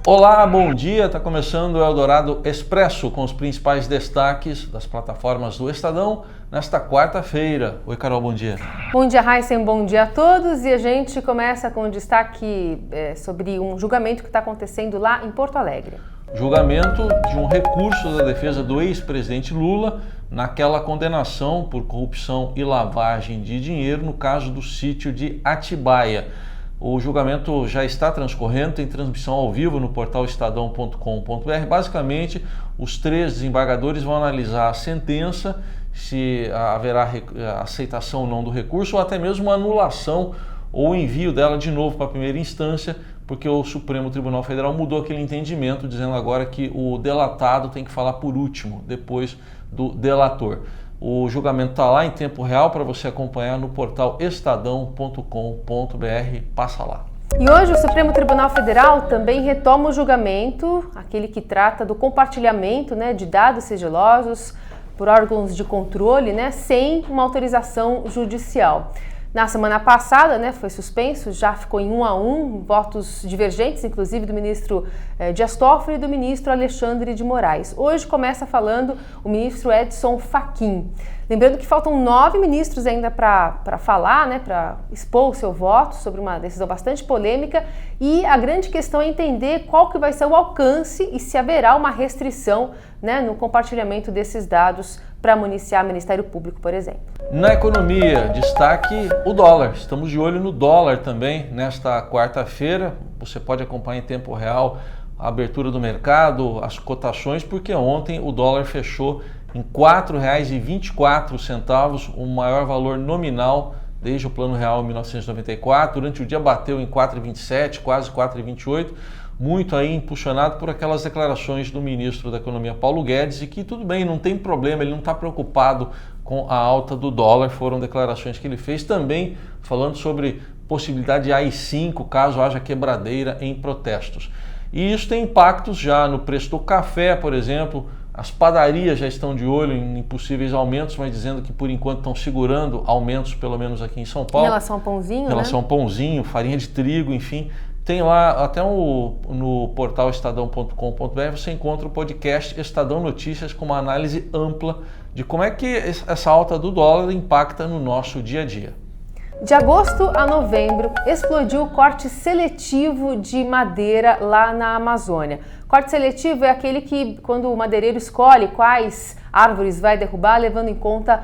Olá, bom dia. Está começando o Eldorado Expresso com os principais destaques das plataformas do Estadão nesta quarta-feira. Oi, Carol, bom dia. Bom dia, Heisen, bom dia a todos. E a gente começa com um destaque sobre um julgamento que está acontecendo lá em Porto Alegre. Julgamento de um recurso da defesa do ex-presidente Lula naquela condenação por corrupção e lavagem de dinheiro no caso do sítio de Atibaia. O julgamento já está transcorrendo, tem transmissão ao vivo no portal estadão.com.br. Basicamente, os três desembargadores vão analisar a sentença, se haverá aceitação ou não do recurso, ou até mesmo anulação ou envio dela de novo para a primeira instância, porque o Supremo Tribunal Federal mudou aquele entendimento, dizendo agora que o delatado tem que falar por último, depois do delator. O julgamento está lá em tempo real para você acompanhar no portal estadão.com.br. Passa lá. E hoje o Supremo Tribunal Federal também retoma o julgamento, aquele que trata do compartilhamento de dados sigilosos por órgãos de controle, sem uma autorização judicial. Na semana passada, foi suspenso, já ficou em 1-1, votos divergentes, inclusive do ministro Dias Toffoli e do ministro Alexandre de Moraes. Hoje começa falando o ministro Edson Fachin. Lembrando que faltam 9 ministros ainda para falar, para expor o seu voto sobre uma decisão bastante polêmica, e a grande questão é entender qual que vai ser o alcance e se haverá uma restrição no compartilhamento desses dados para municiar o Ministério Público, por exemplo. Na economia, destaque o dólar. Estamos de olho no dólar também nesta quarta-feira. Você pode acompanhar em tempo real a abertura do mercado, as cotações, porque ontem o dólar fechou em R$ 4,24, o maior valor nominal desde o Plano Real em 1994. Durante o dia bateu em 4,27, quase 4,28, muito aí impulsionado por aquelas declarações do ministro da Economia, Paulo Guedes, e que tudo bem, não tem problema, ele não está preocupado com a alta do dólar. Foram declarações que ele fez também falando sobre possibilidade de AI-5, caso haja quebradeira em protestos. E isso tem impactos já no preço do café, por exemplo. As padarias já estão de olho em possíveis aumentos, mas dizendo que por enquanto estão segurando aumentos, pelo menos aqui em São Paulo. Em relação ao pãozinho, Em relação ao pãozinho, farinha de trigo, enfim. Tem lá, até no portal estadão.com.br, você encontra o podcast Estadão Notícias com uma análise ampla de como é que essa alta do dólar impacta no nosso dia a dia. De agosto a novembro, explodiu o corte seletivo de madeira lá na Amazônia. Corte seletivo é aquele que, quando o madeireiro escolhe quais árvores vai derrubar, levando em conta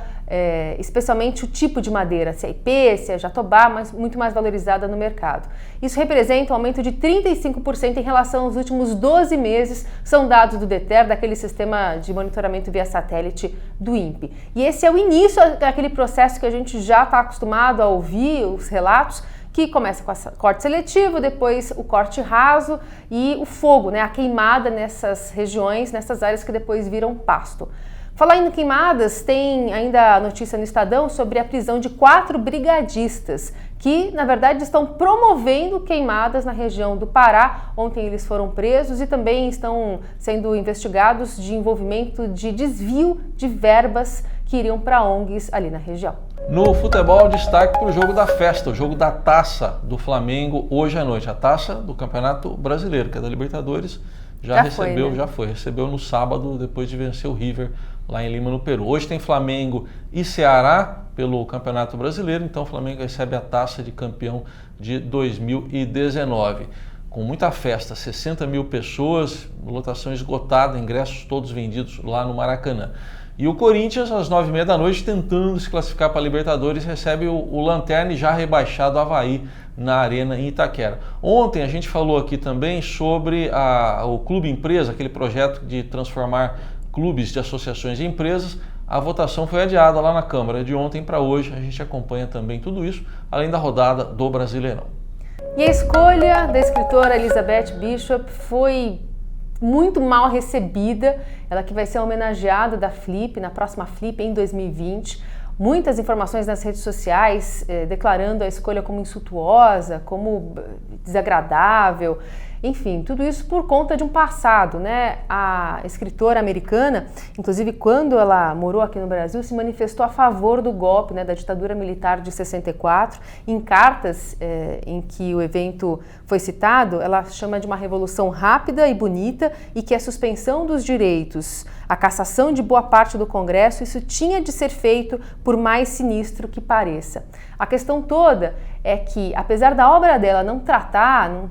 especialmente o tipo de madeira, se é IP, se é jatobá, mas muito mais valorizada no mercado. Isso representa um aumento de 35% em relação aos últimos 12 meses, são dados do DETER, daquele sistema de monitoramento via satélite do INPE. E esse é o início daquele processo que a gente já está acostumado a ouvir, os relatos, que começa com o corte seletivo, depois o corte raso e o fogo, a queimada nessas regiões, nessas áreas que depois viram pasto. Falar em queimadas, tem ainda a notícia no Estadão sobre a prisão de 4 brigadistas que, na verdade, estão promovendo queimadas na região do Pará. Ontem eles foram presos e também estão sendo investigados de envolvimento de desvio de verbas que iriam para ONGs ali na região. No futebol, destaque para o jogo da festa, o jogo da taça do Flamengo hoje à noite. A taça do Campeonato Brasileiro, que é da Libertadores, recebeu no sábado, depois de vencer o River lá em Lima, no Peru. Hoje tem Flamengo e Ceará pelo Campeonato Brasileiro, então o Flamengo recebe a taça de campeão de 2019. Com muita festa, 60 mil pessoas, lotação esgotada, ingressos todos vendidos lá no Maracanã. E o Corinthians, às 9h30 da noite, tentando se classificar para a Libertadores, recebe o lanterna e já rebaixado Avaí na Arena em Itaquera. Ontem a gente falou aqui também sobre o Clube Empresa, aquele projeto de transformar clubes de associações em empresas. A votação foi adiada lá na Câmara de ontem para hoje. A gente acompanha também tudo isso, além da rodada do Brasileirão. E a escolha da escritora Elizabeth Bishop foi muito mal recebida, ela que vai ser homenageada da Flip, na próxima Flip em 2020. muitas informações nas redes sociais declarando a escolha como insultuosa, como desagradável. Enfim, tudo isso por conta de um passado, né? A escritora americana, inclusive quando ela morou aqui no Brasil, se manifestou a favor do golpe, né, da ditadura militar de 64. Em cartas em que o evento foi citado, ela chama de uma revolução rápida e bonita e que a suspensão dos direitos, a cassação de boa parte do Congresso, isso tinha de ser feito por mais sinistro que pareça. A questão toda é que, apesar da obra dela não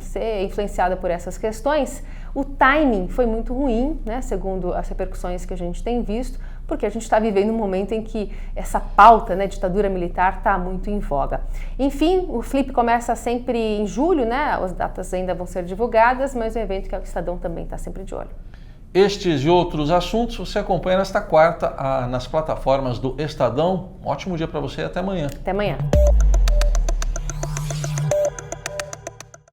ser influenciada por essas questões, o timing foi muito ruim, né, segundo as repercussões que a gente tem visto, porque a gente está vivendo um momento em que essa pauta, né, ditadura militar, está muito em voga. Enfim, o Flip começa sempre em julho, né, as datas ainda vão ser divulgadas, mas é um evento que o Estadão também está sempre de olho. Estes e outros assuntos você acompanha nesta quarta nas plataformas do Estadão. Um ótimo dia para você e até amanhã. Até amanhã.